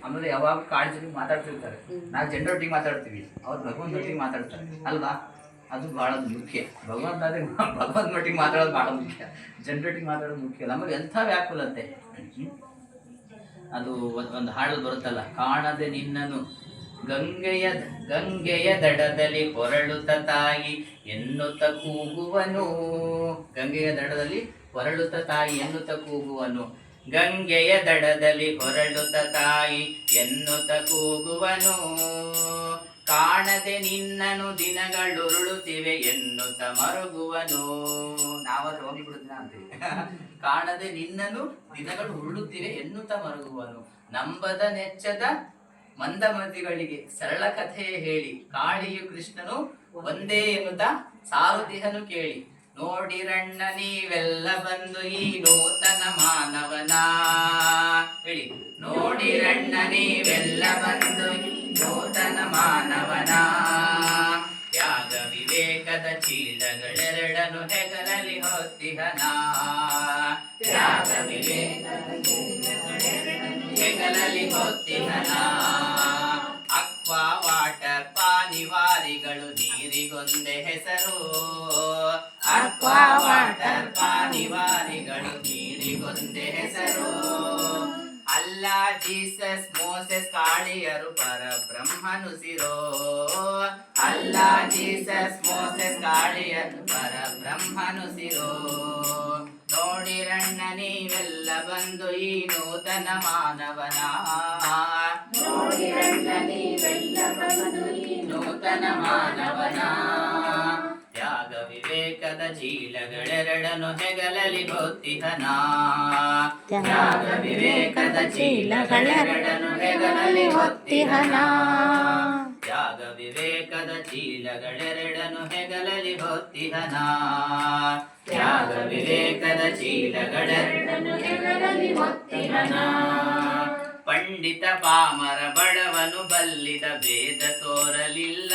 ಆಮೇಲೆ ಯಾವಾಗ ಕಾಡ್ ಜೊತೆಗೆ ಮಾತಾಡ್ತಿರ್ತಾರೆ, ನಾವು ಜನರೊಟ್ಟಿಗೆ ಮಾತಾಡ್ತೀವಿ, ಅವ್ರು ಭಗವಂತನೊಟ್ಟಿಗೆ ಮಾತಾಡ್ತಾರೆ ಅಲ್ವಾ? ಅದು ಭಾಳ ಮುಖ್ಯ. ಭಗವಂತ ಮಟ್ಟಿಗೆ ಮಾತಾಡೋದು ಭಾಳ ಮುಖ್ಯ, ಜನರೊಟ್ಟಿಗೆ ಮಾತಾಡೋದು ಮುಖ್ಯ ಅಲ್ಲ. ಆಮೇಲೆ ಎಂಥ ವ್ಯಾಕುಲತೆ. ಅದು ಒಂದು ಹಾಡಲ್ಲಿ ಬರುತ್ತಲ್ಲ, ಕಾಣದೆ ನಿನ್ನನು ಗಂಗೆಯ ದಡದಲ್ಲಿ ಹೊರಳುತ್ತ ತಾಯಿ ಎನ್ನುತ್ತ ಕೂಗುವನು. ಗಂಗೆಯ ದಡದಲ್ಲಿ ಹೊರಳುತ್ತ ತಾಯಿ ಎನ್ನುತ್ತ ಕೂಗುವನು. ಗಂಗೆಯ ದಡದಲ್ಲಿ ಹೊರಳುತ್ತ ತಾಯಿ ಎನ್ನುತ್ತ ಕೂಗುವನು. ಕಾಣದೆ ನಿನ್ನನು ದಿನಗಳುರುಳುತ್ತಿವೆ ಎನ್ನುತ್ತ ಮರುಗುವನು. ನಾವಾದ್ರೆ ಹೋಗಿ ಬಿಡುದಿನ ಅಂತೀವಿ. ಕಾಣದೆ ನಿನ್ನನು ದಿನಗಳು ಉರುಳುತ್ತಿವೆ ಎನ್ನುತ್ತ ಮರುಗುವನು. ನಂಬದ ನೆಚ್ಚದ ಮಂದಮತಿಗಳಿಗೆ ಸರಳ ಕಥೆ ಹೇಳಿ ಕಾಳಿಯು ಕೃಷ್ಣನು ಒಂದೇ ಎನ್ನುತ್ತ ಸಾರುತಿಹನು ಕೇಳಿ. ನೋಡಿರಣ್ಣ ನೀವೆಲ್ಲ ಬಂದು ಈ ನೂತನ ಮಾನವನ ಹೇಳಿ. ನೋಡಿರಣ್ಣ ನೀವೆಲ್ಲ ಬಂದು ಈ ನೂತನ ಮಾನವನ. ತ್ಯಾಗ ವಿವೇಕದ ಚೀಲಗಳೆರಡನು ಹೆಗಲಲ್ಲಿ ಹೊತ್ತಿಹನ. ತ್ಯಾಗ ವಿವೇಕದ ಹೆಗಲಲ್ಲಿ ಹೊತ್ತಿಹನ. ಅಕ್ವಾ ವಾಟರ್ ಪಾನಿವಾರಿಗಳು ನೀರಿಗೊಂದೆ ಹೆಸರು. ಅಕ್ವಾ ವಾಟರ್ ಪಾನಿವಾರಿಗಳು ನೀರಿಗೊಂದೆ ಹೆಸರು. ಅಲ್ಲ ಜೀಸಸ್ ಮೋಸೆಸ್ ಕಾಳಿಯರು ಪರಬ್ರಹ್ಮನುಸಿರೋ. ಅಲ್ಲ ಜೀಸಸ್ ಮೋಸೆಸ್ ಕಾಳಿಯರು ಪರಬ್ರಹ್ಮನುಸಿರೋ. ನೋಡಿರಣ್ಣ ನೀವೆಲ್ಲ ಬಂದು ಈ ನೂತನ ಮಾನವನ. ನೋಡಿರಣ್ಣ ನೀವೆಲ್ಲ ಬಂದು ಈ ನೂತನ ಮಾನವನ. ತ್ಯಾಗ ವಿವೇಕದ ಚೀಲಗಳೆರಡನು ಹೆಗಲಲ್ಲಿ ಹೊತ್ತಿಹನ. ತ್ಯಾಗ ವಿವೇಕದ ಚೀಲಗಳೆರಡನು ಹೆಗಲಲ್ಲಿ ಹೊತ್ತಿಹನ. ತ್ಯಾಗ ವಿವೇಕದ ಚೀಲಗಳೆರಡನು ಹೆಗಲಲ್ಲಿ ಹೊತ್ತಿಹನ. ತ್ಯಾಗ ವಿವೇಕದ ಚೀಲಗಳೆರಡನು ಹೆಗಲಲ್ಲಿ ಹೊತ್ತಿಹನ. ಪಂಡಿತ ಪಾಮರ ಬಡವನು ಬಲ್ಲಿದ ಭೇದ ತೋರಲಿಲ್ಲ.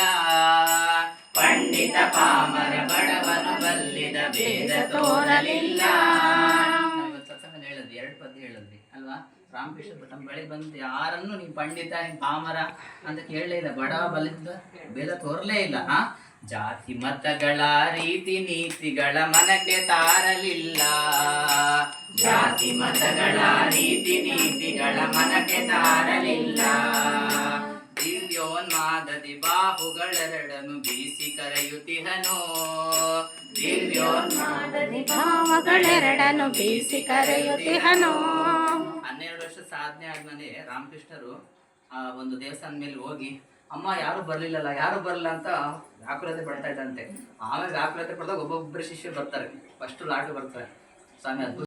ಪಂಡಿತ ಪಾಮರ ಬಡವನು ಬಲ್ಲಿದ ಭೇದ ತೋರಲಿಲ್ಲ. ಸತ್ಸಂಗ ಹೇಳಿದ್ವಿ, 2 ಪದ್ಯ ಹೇಳಿದ್ವಿ ಅಲ್ವಾ? ರಾಮಕೃಷ್ಣ ತಮ್ಮ ಬಳಿ ಬಂದು ಯಾರನ್ನು ನೀನು ಪಂಡಿತ ನೀನು ಪಾಮರ ಅಂತ ಕೇಳಲೇ ಇಲ್ಲ, ಬಡವ ಬಲ್ಲಿದ ಭೇದ ತೋರಲೇ ಇಲ್ಲ. ಜಾತಿ ಮತಗಳ ರೀತಿ ನೀತಿಗಳ ಮನಕ್ಕೆ ತಾರಲಿಲ್ಲ. ಜಾತಿ ಮತಗಳ ರೀತಿ ನೀತಿಗಳ ಮನಕ್ಕೆ ತಾರಲಿಲ್ಲ. ದಿವ್ಯೋನ್ಮಾದದಿ ಬಾಹುಗಳೆರಡನು ಬೀಸಿ ಕರೆಯುತ್ತಿಹನು. ದಿವ್ಯೋನ್ಮಾದದಿ ಬಾಹುಗಳೆರಡನು ಬೀಸಿ ಕರೆಯುತ್ತಿಹನು. 12 ವರ್ಷ ಸಾಧನೆ ಆದ್ಮೇಲೆ ರಾಮಕೃಷ್ಣರು ಒಂದು ದೇವಸ್ಥಾನದ ಮೇಲೆ ಹೋಗಿ, ಅಮ್ಮ ಯಾರು ಬರ್ಲಿಲ್ಲ ಅಂತ ವ್ಯಾಕುಲತೆ ಪಡ್ತಾ ಇದ್ದಂತೆ. ಆಮೇಲೆ ವ್ಯಾಕುಲತೆ ಪಡೆದಾಗ ಒಬ್ಬೊಬ್ಬರು ಶಿಷ್ಯರು ಬರ್ತಾರೆ, ಫಸ್ಟ್ ಲಾಟು ಬರ್ತಾರೆ. ಸ್ವಾಮಿ ಅದ್ಭುತ